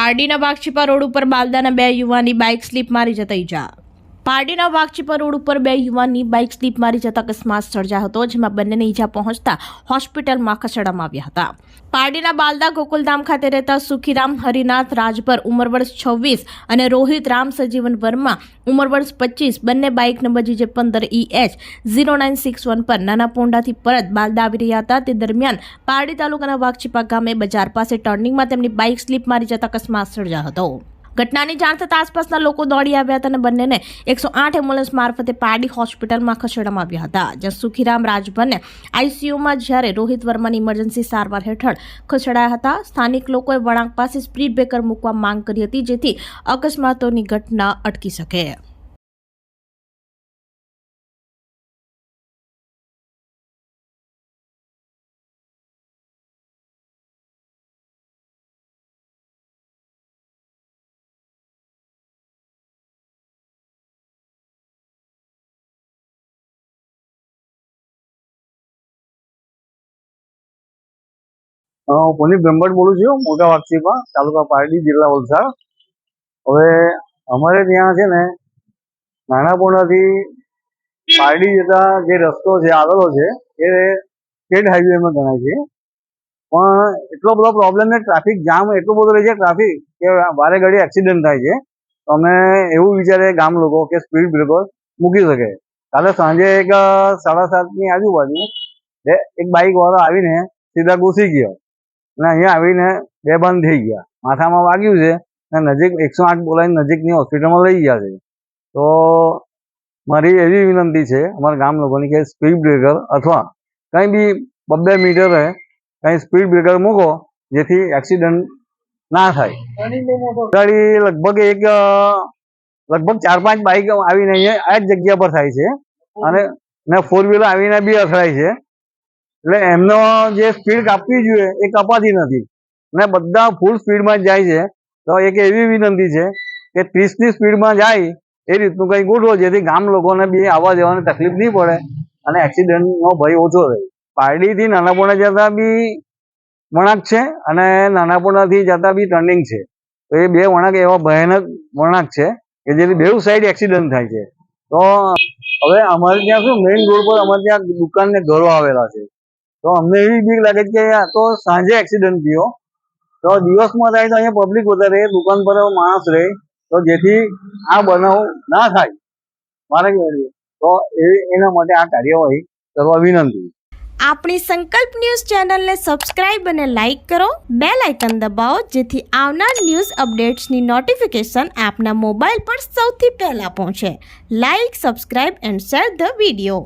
પારડીના Vaghchhipa road ઉપર બાલદાના બે યુવાનની બાઇક સ્લીપ મારી જતા ઈજા. પારડીના વાઘછીપા રોડ ઉપર બે યુવાનની બાઇક સ્લીપ મારી જતા અકસ્માત સર્જાયો હતો, જેમાં બંનેને ઈજા પહોંચતા હોસ્પિટલમાં ખસેડવામાં આવ્યા હતા. પારડીના બાલદા ગોકુલધામ ખાતે રહેતા સુખીરામ હરિનાથ રાજભર ઉંમર વર્ષ 26 અને રોહિત રામ સજીવન વર્મા ઉંમર વર્ષ 25 બંને બાઇક નંબર GJ15EH0961 પર નાના પોંડાથી પરત બાલદા આવી રહ્યા હતા. તે દરમિયાન પારડી તાલુકાના વાઘછીપા ગામે બજાર પાસે ટર્નિંગમાં તેમની બાઇક સ્લીપ મારી જતા અકસ્માત સર્જાયો હતો. ઘટનાની જાણ થતાં આસપાસના લોકો દોડી આવ્યા હતા અને બંનેને 108 એમ્બ્યુલન્સ મારફતે પારડી હોસ્પિટલમાં ખસેડવામાં આવ્યા હતા, જ્યાં સુખીરામ રાજભરને ICUમાં જ્યારે રોહિત વર્માની ઇમરજન્સી સારવાર હેઠળ ખસેડાયા હતા. સ્થાનિક લોકોએ વળાંક પાસે સ્પીડ બ્રેકર મૂકવા માંગ કરી હતી, જેથી અકસ્માતોની ઘટના અટકી શકે. હું પુનિત બ્રહ્મભટ્ટ બોલું છું, મોટા વાઘછીપા, તાલુકા પારડી, જિલ્લા વલસાડ. હવે અમારે ત્યાં છે ને નાના પોંડાથી પારડી જતા જે રસ્તો છે આવેલો છે એ સ્ટેટ હાઈવેમાં ગણાય છે, પણ એટલો બધો પ્રોબ્લેમ છે, ટ્રાફિક જામ એટલો બધો રહે છે ટ્રાફિક કે વારે ઘડી એક્સિડન્ટ થાય છે. તો અમે એવું વિચારીએ ગામ લોકો કે સ્પીડ બ્રેકર મૂકી શકે. કાલે સાંજે એક 7:30ની આજુબાજુ એક બાઇક વાળો આવીને સીધા ઘૂસી ગયો અને અહીંયા આવીને બેભાન થઈ ગયા. માથામાં વાગ્યું છે અને નજીક 108 બોલાવીને નજીકની હોસ્પિટલમાં લઈ ગયા છે. તો મારી એવી વિનંતી છે અમારા ગામ લોકોની કે સ્પીડ બ્રેકર અથવા કંઈ બી 2 મીટરે કંઈ સ્પીડ બ્રેકર મૂકો, જેથી એક્સિડન્ટ ના થાય. ગાડી લગભગ 4-5 બાઇક આવીને અહીંયા આ જ જગ્યા પર થાય છે અને 4 વ્હીલર આવીને બી અથડાય છે. એટલે એમનો જે સ્પીડ કાપવી જોઈએ એ કપાતી નથી ને બધા ફૂલ સ્પીડમાં જ જાય છે. તો એક એવી વિનંતી છે કે 30ની સ્પીડમાં જાય એ રીતનું કંઈ ગોઠવો, જેથી ગામ લોકોને બી આવવા જવાની તકલીફ નહીં પડે અને એક્સિડન્ટનો ભય ઓછો રહે. પારડીથી નાના પોંડા જતા બી વળાંક છે અને નાના પોંડાથી જતા બી ટર્નિંગ છે. તો એ બે વળાંક એવા ભયાનક વળાંક છે કે જેથી બેઉ સાઈડ એક્સિડન્ટ થાય છે. તો હવે અમારે ત્યાં શું મેઇન રોડ પર અમારે ત્યાં દુકાન ને ઘરો આવેલા છે, તો અમને એવી બીક લાગે છે કે તો સાંજે એક્સિડન્ટ થયો તો દિવસમાં થાય તો અહીંયા પબ્લિક વધારે, દુકાન પર માણસ રહે, તો જેથી આ બનાવ ના થાય મારે તો એના માટે આ કાર્યવાહી કરવા વિનંતી. આપણી સંકલ્પ ન્યૂઝ ચેનલને સબસ્ક્રાઇબ અને લાઇક કરો, બેલ આઇકન દબાવો, જેથી આવનાર ન્યૂઝ અપડેટ્સની નોટિફિકેશન આપના મોબાઈલ પર સૌથી પહેલા પહોંચે. Like, subscribe and share the video.